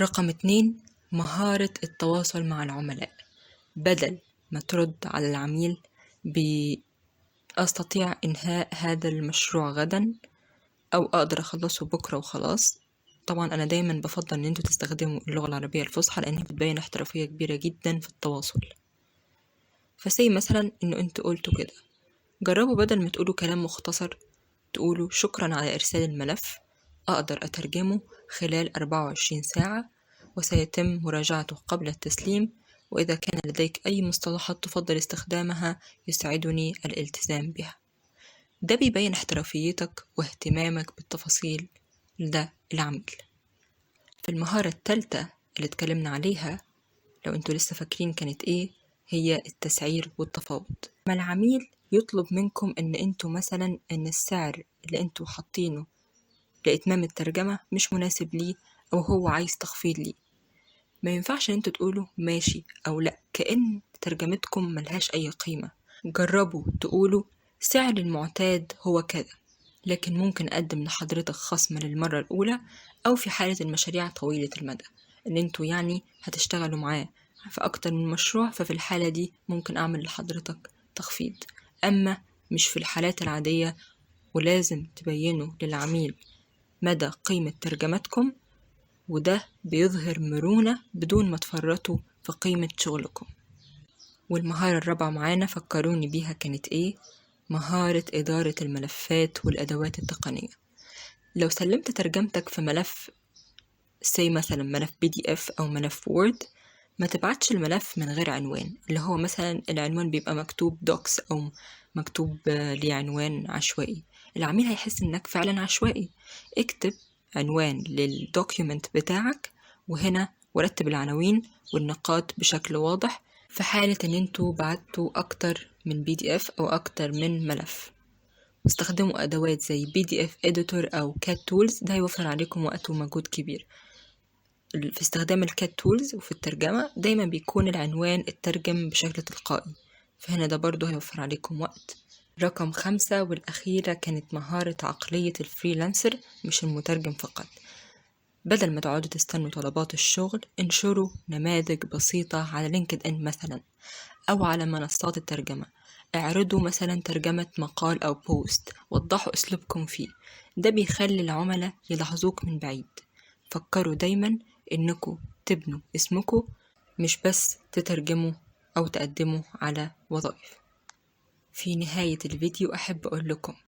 رقم 2: مهارة التواصل مع العملاء. بدل ما ترد على العميل أستطيع إنهاء هذا المشروع غدا، أو أقدر أخلصه بكرة وخلاص. طبعا أنا دايما بفضل إن انتوا تستخدموا اللغة العربية الفصحى، لأنها بتبين احترافية كبيرة جدا في التواصل. فسي مثلا إنه انتوا قلتوا كده، جربوا بدل ما تقولوا كلام مختصر تقولوا شكرا على إرسال الملف، أقدر أترجمه خلال 24 ساعة وسيتم مراجعته قبل التسليم، وإذا كان لديك أي مصطلحات تفضل استخدامها يسعدني الالتزام بها. ده بيبين احترافيتك واهتمامك بالتفاصيل لدى العميل. في المهارة الثالثة اللي اتكلمنا عليها، لو انتوا لسه فاكرين كانت ايه، هي التسعير والتفاوض. ما العميل يطلب منكم ان انتوا مثلا ان السعر اللي انتوا حاطينه لإتمام الترجمة مش مناسب ليه، او هو عايز تخفيض ليه، ما ينفعش ان انتوا تقولوا ماشي او لا كأن ترجمتكم ملهاش اي قيمة. جربوا تقولوا سعر المعتاد هو كذا، لكن ممكن أقدم لحضرتك خصم للمرة الأولى، أو في حالة المشاريع طويلة المدى إن انتوا يعني هتشتغلوا معاه في أكتر من مشروع، ففي الحالة دي ممكن أعمل لحضرتك تخفيض. أما مش في الحالات العادية، ولازم تبينوا للعميل مدى قيمة ترجمتكم، وده بيظهر مرونة بدون ما تفرطوا في قيمة شغلكم. والمهارة الرابعة معانا فكروني بيها كانت ايه؟ مهارة إدارة الملفات والأدوات التقنية. لو سلمت ترجمتك في ملف مثلا ملف PDF أو ملف وورد، ما تبعتش الملف من غير عنوان، اللي هو مثلا العنوان بيبقى مكتوب دوكس أو مكتوب ليه عنوان عشوائي. العميل هيحس إنك فعلا عشوائي. اكتب عنوان للدوكيومنت بتاعك، وهنا ورتب العناوين والنقاط بشكل واضح في حالة إن انتوا بعتوا أكتر من PDF أو أكتر من ملف. واستخدموا أدوات زي PDF Editor أو CAT Tools، ده هيوفر عليكم وقت ومجهود كبير. في استخدام الكات تولز وفي الترجمة دايما بيكون العنوان الترجم بشكل تلقائي، فهنا ده برضو هيوفر عليكم وقت. رقم 5 والأخيرة كانت مهارة عقلية الفريلانسر مش المترجم فقط. بدل ما تقعدوا تستنوا طلبات الشغل، انشروا نماذج بسيطة على لينكد إن مثلا أو على منصات الترجمة. اعرضوا مثلا ترجمة مقال أو بوست، وضحوا أسلوبكم فيه، ده بيخلي العملاء يلاحظوك من بعيد. فكروا دايما إنكم تبنوا اسمكم، مش بس تترجموا أو تقدموا على وظائف. في نهاية الفيديو أحب أقول لكم